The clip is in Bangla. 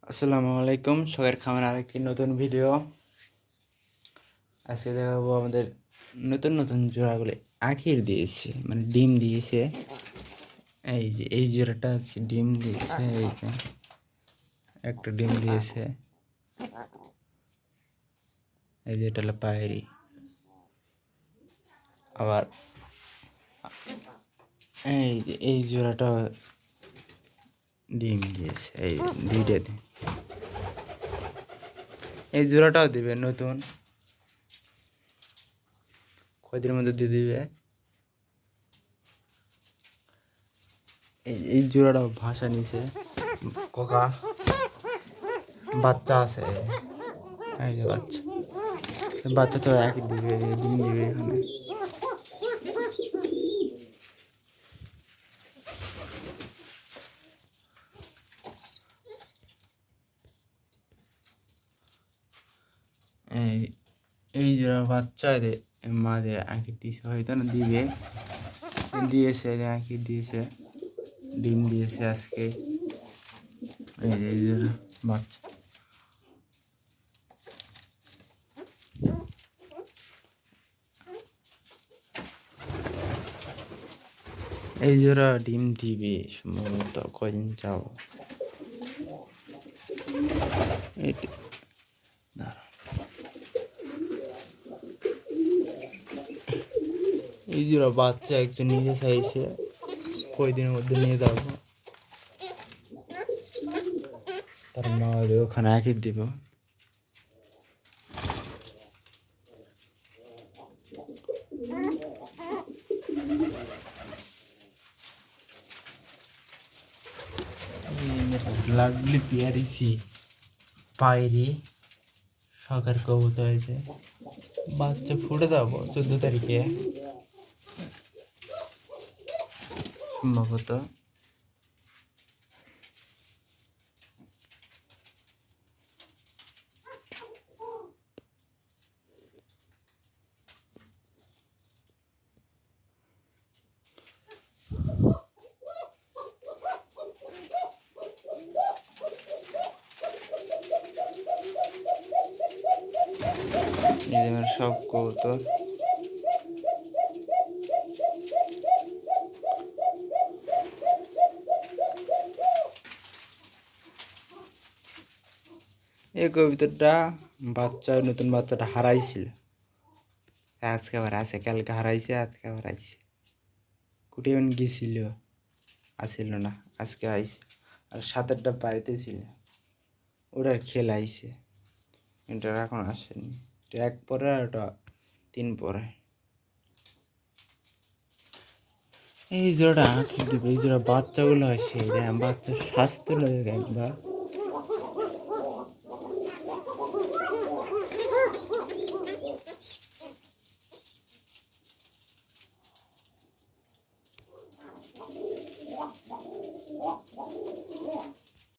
আসসালামু আলাইকুম, শখের খামার আরেকটি নতুন ভিডিও। আজকে দেখাবো আমাদের নতুন নতুন জোড়াগুলো আখির দিয়েছে, মানে ডিম দিয়েছে। এই যে এই জোড়াটা আছে, ডিম দিয়েছে। এই যে একটা ডিম দিয়েছে। এই যে এটা হলো পায়রি। আবার এই যে এই জোড়াটা ডিম দিয়েছে। এই দুইটা ডিম, এই জোড়াটাও দিবে নতুন, কয়দিনের মধ্যে দিয়ে দিবে। এই জোড়াটাও ভাষা নিছে, কোকা বাচ্চা আছে। এই যে বাচ্চা তো একই দিবে, ডিম দিবে এখানে। এই জোড়া বাচ্চা মাঝে আঁকি দিয়েছে, হয়তো না দিবে, দিয়েছে আঁকি দিয়েছে, ডিম দিয়েছে আজকে। এই জোড়া বাচ্চা, এই জোড়া ডিম দিবে সম্ভবত, কদিন যাও। এই জোড়া বাচ্চা একজন নিয়ে চাইছে, কয়দিনের মধ্যে নিয়ে যাবো, তার মা ওখানে আঁকি দিব। লাভলি পিয়ারিছি পায়রি শখের কবুতর হয়েছে, বাচ্চা ফুটে দেবো 14 তারিখে সম্ভবত। সব কবুতর এই কবিতাটা নতুন বাচ্চাটা হারাইছিল, আজকে আবার আছে, কালকে হারাইছে, আজকে আবার আইছে। কুটিয়ে গেছিল, আসিল না, আজকে আইছে। আর সাতেরটা বাড়িতে ছিল, ওটার খেল আইছে, এটার এখন আসেনি। এটা 1 পরে আর ওটা 3 পরে। এই জোড়া আঁকি দিবে, এই জোড়া বাচ্চাগুলো আসে, বাচ্চার স্বাস্থ্য লাগে একবার।